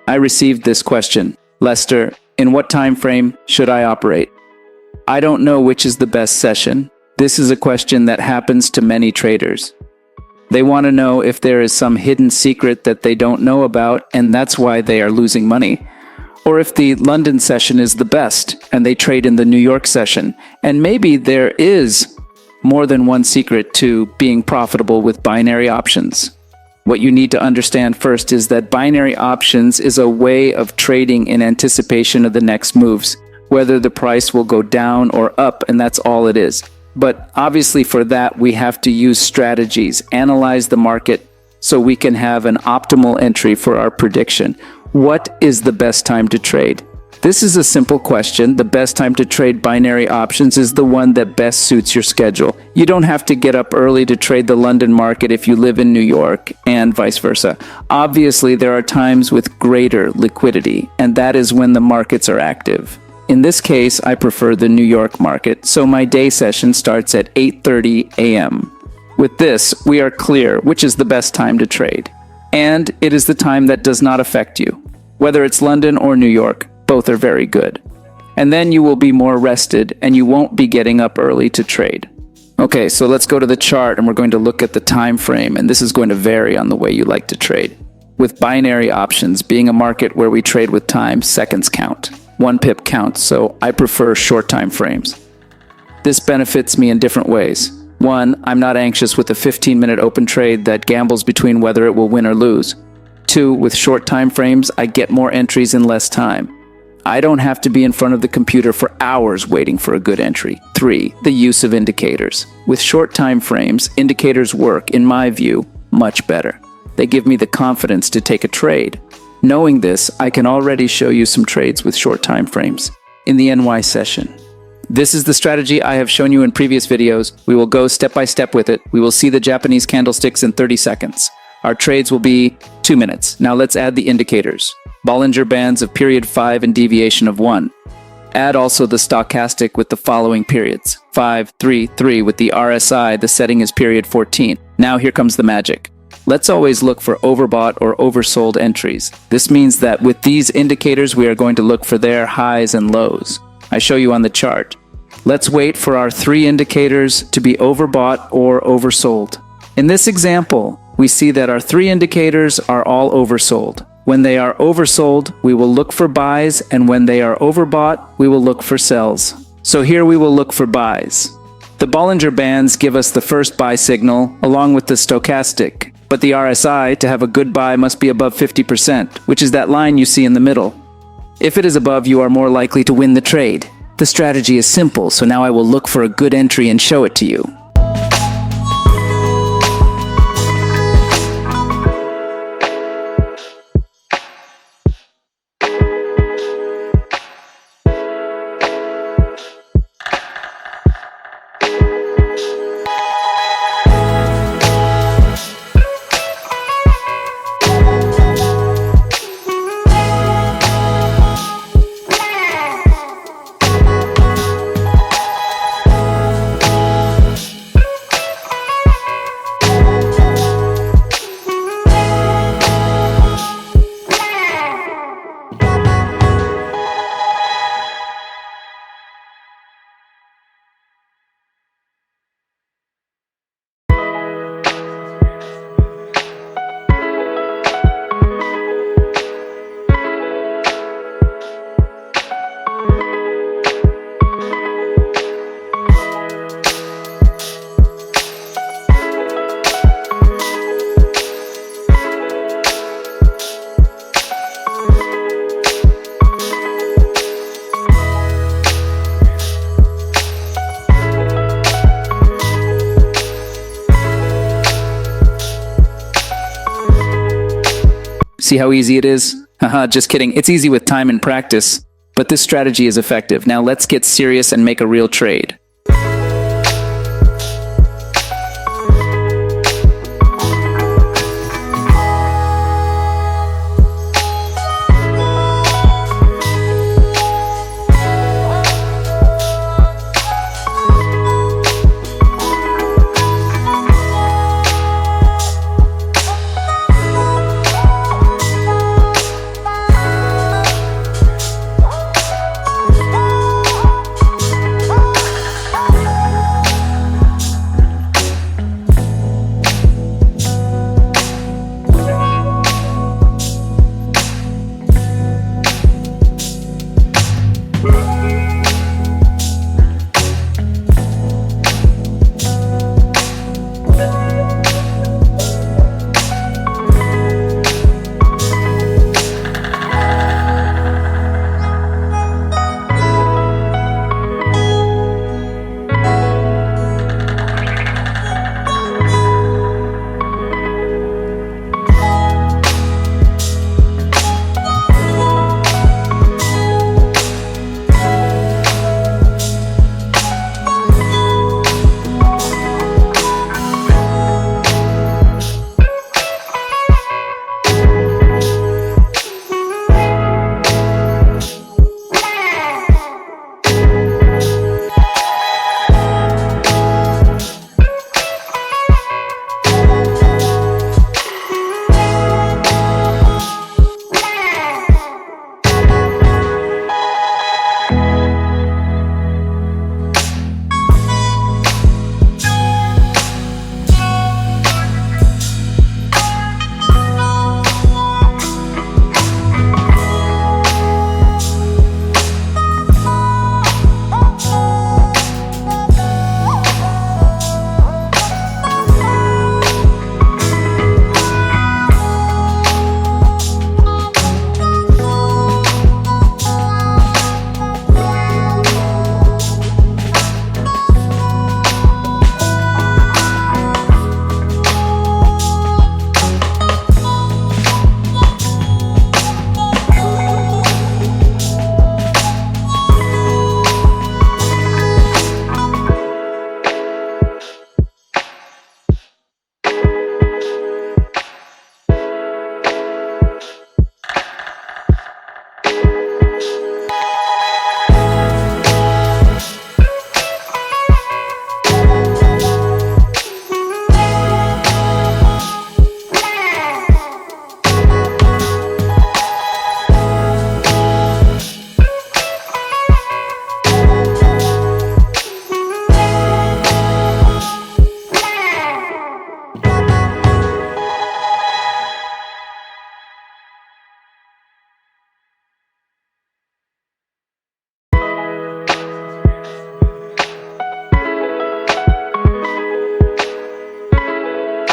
I received this question. Lester, in what time frame should I operate? I don't know which is the best session. This is a question that happens to many traders. They want to know if there is some hidden secret that they don't know about, and that's why they are losing money. Or if the London session is the best, and they trade in the New York session. And maybe there is more than one secret to being profitable with binary options. What you need to understand first is that binary options is a way of trading in anticipation of the next moves, whether the price will go down or up, and that's all it is. But obviously for that, we have to use strategies, analyze the market so we can have an optimal entry for our prediction. What is the best time to trade? This is a simple question. The best time to trade binary options is the one that best suits your schedule. You don't have to get up early to trade the London market if you live in New York, and vice versa. Obviously, there are times with greater liquidity, and that is when the markets are active. In this case, I prefer the New York market, so my day session starts at 8:30 a.m. With this, we are clear which is the best time to trade. And it is the time that does not affect you. Whether it's London or New York, both are very good. And then you will be more rested and you won't be getting up early to trade. Okay, so let's go to the chart and we're going to look at the time frame, and this is going to vary on the way you like to trade. With binary options, being a market where we trade with time, seconds count. 1 pip counts, so I prefer short time frames. This benefits me in different ways. 1, I'm not anxious with a 15-minute open trade that gambles between whether it will win or lose. 2, with short time frames, I get more entries in less time. I don't have to be in front of the computer for hours waiting for a good entry. 3, the use of indicators. With short time frames, indicators work, in my view, much better. They give me the confidence to take a trade. Knowing this, I can already show you some trades with short time frames in the NY session. This is the strategy I have shown you in previous videos. We will go step by step with it. We will see the Japanese candlesticks in 30 seconds. Our trades will be 2 minutes. Now let's add the indicators. Bollinger Bands of period 5 and deviation of 1. Add also the stochastic with the following periods. 5, 3, 3 with the RSI, the setting is period 14. Now here comes the magic. Let's always look for overbought or oversold entries. This means that with these indicators, we are going to look for their highs and lows. I show you on the chart. Let's wait for our 3 indicators to be overbought or oversold. In this example, we see that our 3 indicators are all oversold. When they are oversold, we will look for buys, and when they are overbought, we will look for sells. So here we will look for buys. The Bollinger Bands give us the first buy signal, along with the stochastic. But the RSI, to have a good buy, must be above 50%, which is that line you see in the middle. If it is above, you are more likely to win the trade. The strategy is simple, so now I will look for a good entry and show it to you. See how easy it is? Haha, just kidding. It's easy with time and practice, but this strategy is effective. Now let's get serious and make a real trade.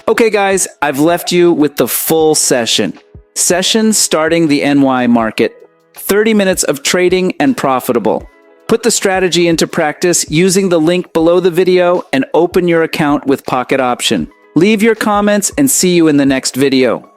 Okay guys, I've left you with the full session. Session starting the NY market. 30 minutes of trading and profitable. Put the strategy into practice using the link below the video and open your account with Pocket Option. Leave your comments and see you in the next video.